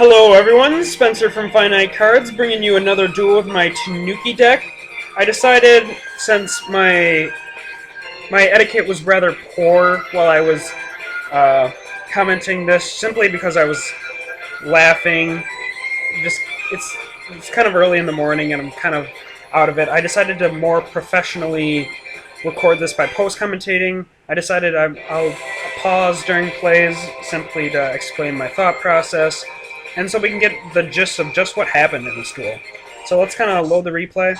Hello everyone, Spencer from FiniteCards bringing you another duel with my Tanuki deck. I decided, since my etiquette was rather poor while I was commenting this, simply because I was laughing, just it's kind of early in the morning and I'm kind of out of it. I decided to more professionally record this by post-commentating. I decided I'll pause during plays simply to explain my thought process, and so we can get the gist of just what happened in this duel. So let's kind of load the replay.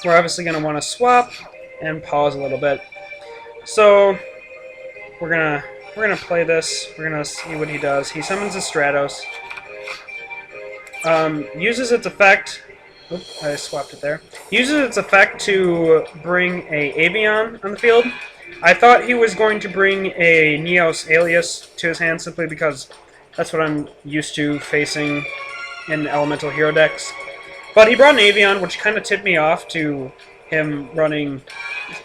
We're obviously going to want to swap and pause a little bit. So we're gonna play this. We're gonna see what he does. He summons a Stratos. Uses its effect. Oops, I swapped it there. Uses its effect to bring a Avian on the field. I thought he was going to bring a Neos Alias to his hand simply because that's what I'm used to facing in elemental hero decks. But he brought an Avian, which kind of tipped me off to him running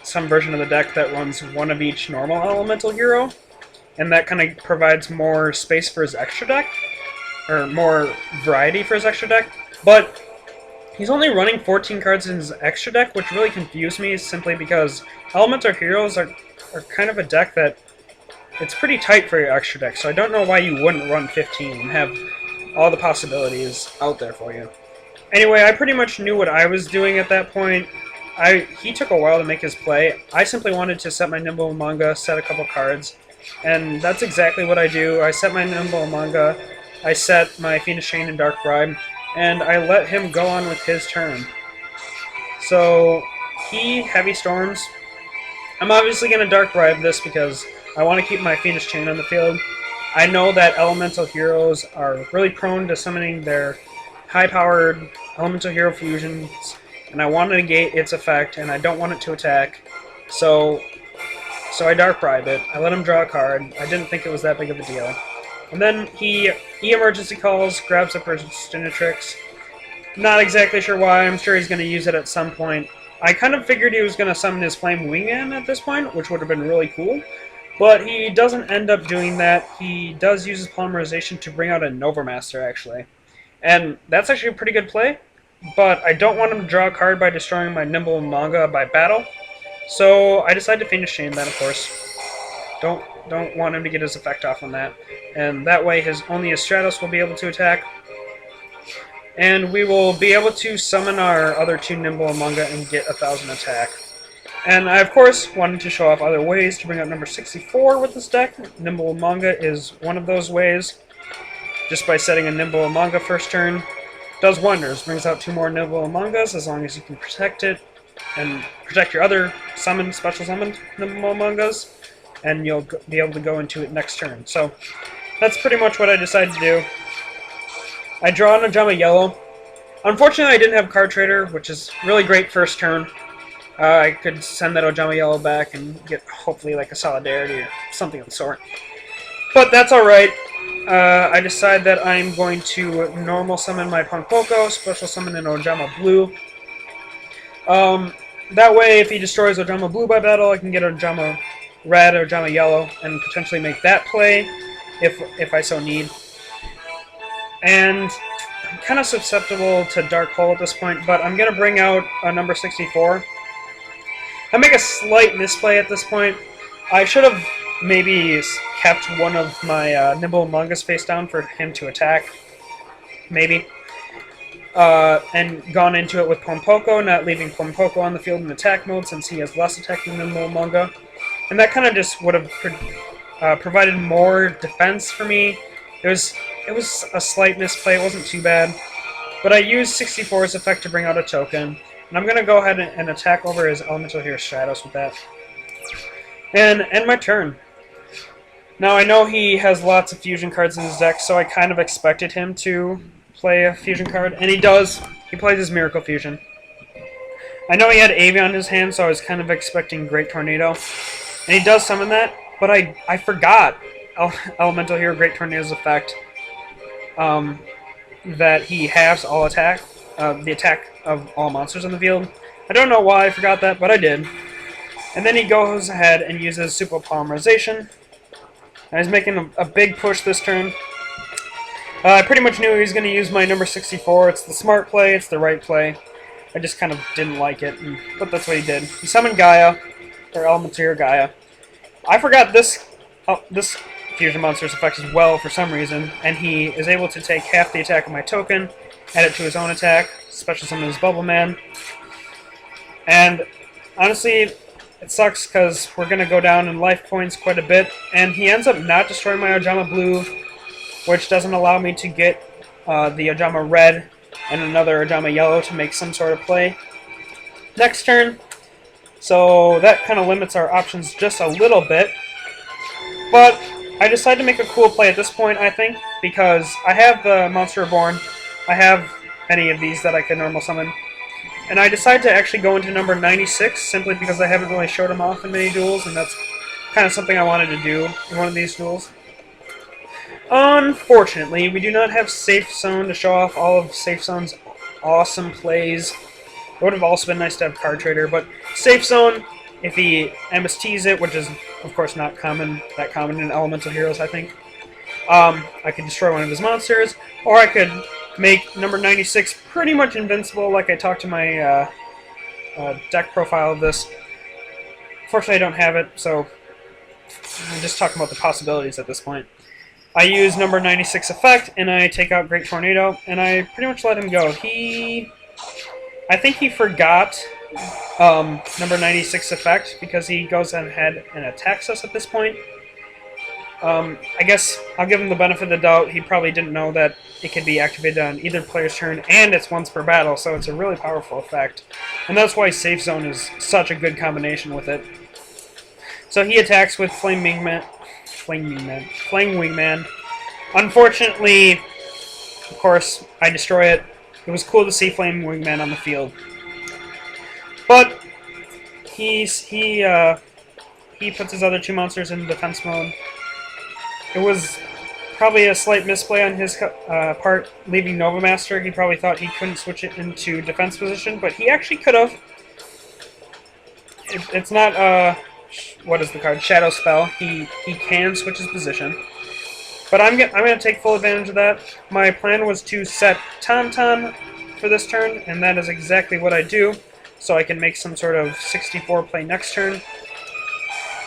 some version of the deck that runs one of each normal elemental hero. And that kind of provides more space for his extra deck, or more variety for his extra deck. But he's only running 14 cards in his extra deck, which really confused me simply because elemental heroes are kind of a deck that it's pretty tight for your extra deck, so I don't know why you wouldn't run 15 and have all the possibilities out there for you. Anyway, I pretty much knew what I was doing at that point. He took a while to make his play. I simply wanted to set my Nimble Manga, set a couple cards, and that's exactly what I do. I set my Nimble Manga, I set my Phoenix Chain and Dark Bribe, and I let him go on with his turn. So, he Heavy Storms. I'm obviously going to Dark Bribe this because I want to keep my Phoenix Chain on the field. I know that elemental heroes are really prone to summoning their high-powered elemental hero fusions, and I want to negate its effect, and I don't want it to attack. So I Dark Bribe it. I let him draw a card. I didn't think it was that big of a deal. And then he emergency calls, grabs a Persistinatrix. Not exactly sure why. I'm sure he's going to use it at some point. I kind of figured he was going to summon his Flame Wingman at this point, which would have been really cool. But he doesn't end up doing that. He does use his Polymerization to bring out a Novamaster, actually. And that's actually a pretty good play. But I don't want him to draw a card by destroying my Nimble Manga by battle. So I decided to Phoenix Chain that, of course. Don't want him to get his effect off on that. And that way only his Stratos will be able to attack. And we will be able to summon our other two Nimble Manga and get 1,000 attack. And I, of course, wanted to show off other ways to bring out number 64 with this deck. Nimble Manga is one of those ways. Just by setting a Nimble Manga first turn, does wonders. Brings out 2 more Nimble Mangas as long as you can protect it and protect your other special summoned Nimble Mangas, and you'll be able to go into it next turn. So that's pretty much what I decided to do. I draw an Ojama Yellow. Unfortunately, I didn't have Card Trader, which is really great first turn. I could send that Ojama Yellow back and get hopefully like a Solidarity or something of the sort. But that's alright. I decide that I'm going to normal summon my Ponpoko, special summon an Ojama Blue. That way, if he destroys Ojama Blue by battle, I can get Ojama Red or Ojama Yellow and potentially make that play if I so need. And I'm kind of susceptible to Dark Hole at this point, but I'm going to bring out a number 64. I make a slight misplay at this point. I should have maybe kept one of my Nimble Mangas face down for him to attack. Maybe. And gone into it with Ponpoko, not leaving Ponpoko on the field in attack mode since he has less attack than Nimble Manga. And that kind of just would have provided more defense for me. It was a slight misplay, it wasn't too bad. But I used 64's effect to bring out a token. And I'm going to go ahead and attack over his Elemental Hero Stratos with that. And end my turn. Now I know he has lots of fusion cards in his deck, so I kind of expected him to play a fusion card. And he does. He plays his Miracle Fusion. I know he had Avian in his hand, so I was kind of expecting Great Tornado. And he does summon that, but I forgot Elemental Hero Great Tornado's effect. That he halves all attack. The attack of all monsters on the field. I don't know why I forgot that, but I did. And then he goes ahead and uses Super Polymerization. And he's making a big push this turn. I pretty much knew he was going to use my number 64. It's the smart play, it's the right play. I just kind of didn't like it, but that's what he did. He summoned Gaia, or Elementeer Gaia. I forgot this Fusion Monster's effect as well for some reason, and he is able to take half the attack of my token, add it to his own attack, special summon his Bubble Man. And honestly, it sucks because we're going to go down in life points quite a bit, and he ends up not destroying my Ojama Blue, which doesn't allow me to get the Ojama Red and another Ojama Yellow to make some sort of play next turn. So that kind of limits our options just a little bit. But I decided to make a cool play at this point, I think, because I have the Monster Reborn, I have any of these that I can normal summon, and I decided to actually go into number 96 simply because I haven't really showed him off in many duels, and that's kind of something I wanted to do in one of these duels. Unfortunately, we do not have Safe Zone to show off all of Safe Zone's awesome plays. It would have also been nice to have Card Trader, but Safe Zone, if he MSTs it, which is of course not that common in Elemental Heroes, I think, I could destroy one of his monsters, or I could make number 96 pretty much invincible, like I talked to my deck profile of this. Unfortunately, I don't have it, so I'm just talking about the possibilities at this point. I use number 96 effect, and I take out Great Tornado, and I pretty much let him go. I think he forgot number 96 effect, because he goes ahead and attacks us at this point. I guess I'll give him the benefit of the doubt. He probably didn't know that it could be activated on either player's turn, and it's once per battle, so it's a really powerful effect. And that's why Safe Zone is such a good combination with it. So he attacks with Flame Wingman. Unfortunately, of course, I destroy it. It was cool to see Flame Wingman on the field. But he puts his other two monsters in defense mode. It was probably a slight misplay on his part, leaving Nova Master. He probably thought he couldn't switch it into defense position, but he actually could have. It's not what is the card? Shadow Spell. He can switch his position. But I'm gonna take full advantage of that. My plan was to set Tauntaun for this turn, and that is exactly what I do. So I can make some sort of 64 play next turn.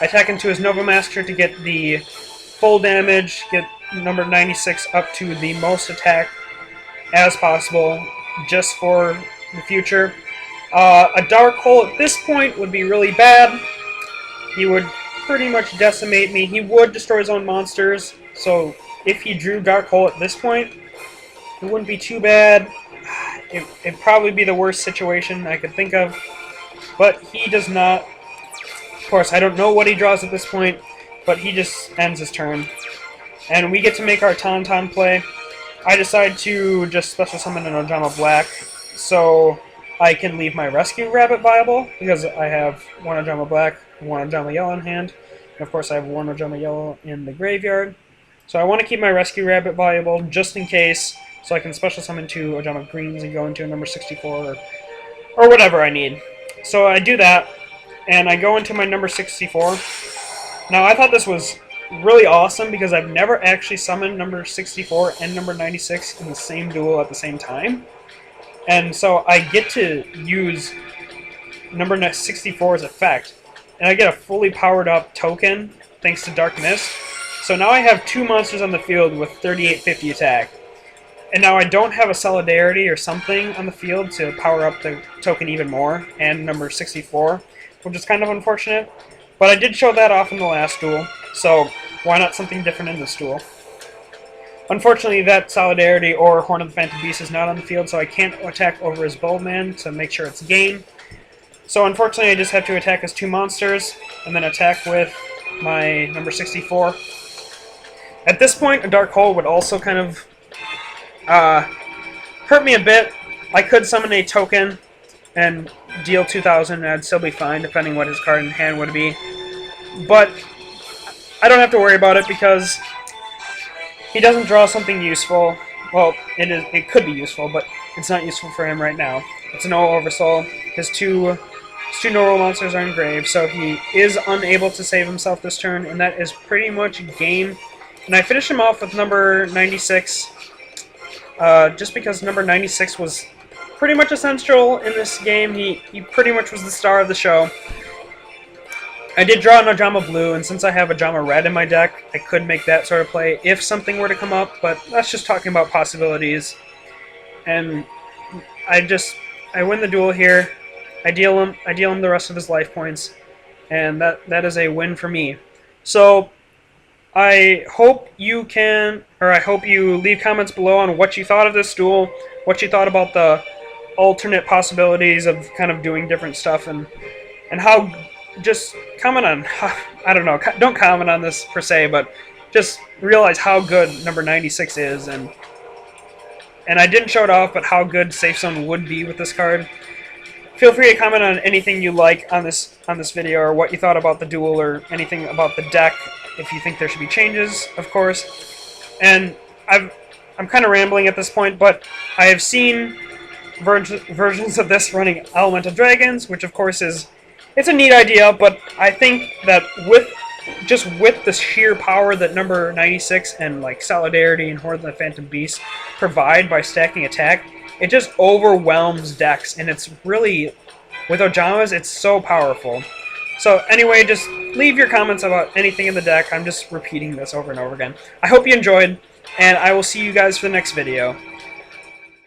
I attack into his Nova Master to get the full damage, get number 96 up to the most attack as possible, just for the future. A Dark Hole at this point would be really bad. He would pretty much decimate me. He would destroy his own monsters, so if he drew Dark Hole at this point, it wouldn't be too bad. It'd probably be the worst situation I could think of, but he does not. Of course, I don't know what he draws at this point, but he just ends his turn. And we get to make our Tauntaun play. I decide to just special summon an Ojama Black, so I can leave my Rescue Rabbit viable, because I have one Ojama Black, one Ojama Yellow in hand, and of course I have one Ojama Yellow in the graveyard. So I want to keep my Rescue Rabbit viable, just in case, so I can special summon two Ojama Greens and go into a number 64, or whatever I need. So I do that, and I go into my number 64. Now, I thought this was really awesome because I've never actually summoned number 64 and number 96 in the same duel at the same time. And so I get to use number 64's effect, and I get a fully powered up token thanks to Dark Mist. So now I have two monsters on the field with 3850 attack. And now I don't have a Solidarity or something on the field to power up the token even more, and number 64, which is kind of unfortunate. But I did show that off in the last duel, so why not something different in this duel? Unfortunately, that Solidarity or Horn of the Phantom Beast is not on the field, so I can't attack over his Bowman to make sure it's game. So unfortunately, I just have to attack his two monsters, and then attack with my number 64. At this point, a Dark Hole would also kind of hurt me a bit. I could summon a token and deal 2,000, and I'd still be fine, depending what his card in hand would be. But I don't have to worry about it because he doesn't draw something useful. Well, it could be useful, but it's not useful for him right now. It's no Oversoul. His two normal monsters are engraved, so he is unable to save himself this turn, and that is pretty much game. And I finish him off with number 96, just because number 96 was pretty much essential in this game. He pretty much was the star of the show. I did draw an Ajama Blue, and since I have Ajama Red in my deck, I could make that sort of play if something were to come up, but that's just talking about possibilities. And I win the duel here. I deal him the rest of his life points, and that is a win for me. So I hope you leave comments below on what you thought of this duel, what you thought about the alternate possibilities of kind of doing different stuff, and how. Just comment on, I don't know, don't comment on this per se, but just realize how good number 96 is, and I didn't show it off, but how good Safe Zone would be with this card. Feel free to comment on anything you like on this video, or what you thought about the duel, or anything about the deck, if you think there should be changes, of course. And I'm kind of rambling at this point, but I have seen versions of this running Elemental Dragons, which of course it's a neat idea, but I think that with the sheer power that number 96 and like Solidarity and Horde of the Phantom Beast provide by stacking attack, it just overwhelms decks, and it's really, with Ojamas, it's so powerful. So anyway, just leave your comments about anything in the deck. I'm just repeating this over and over again. I hope you enjoyed, and I will see you guys for the next video.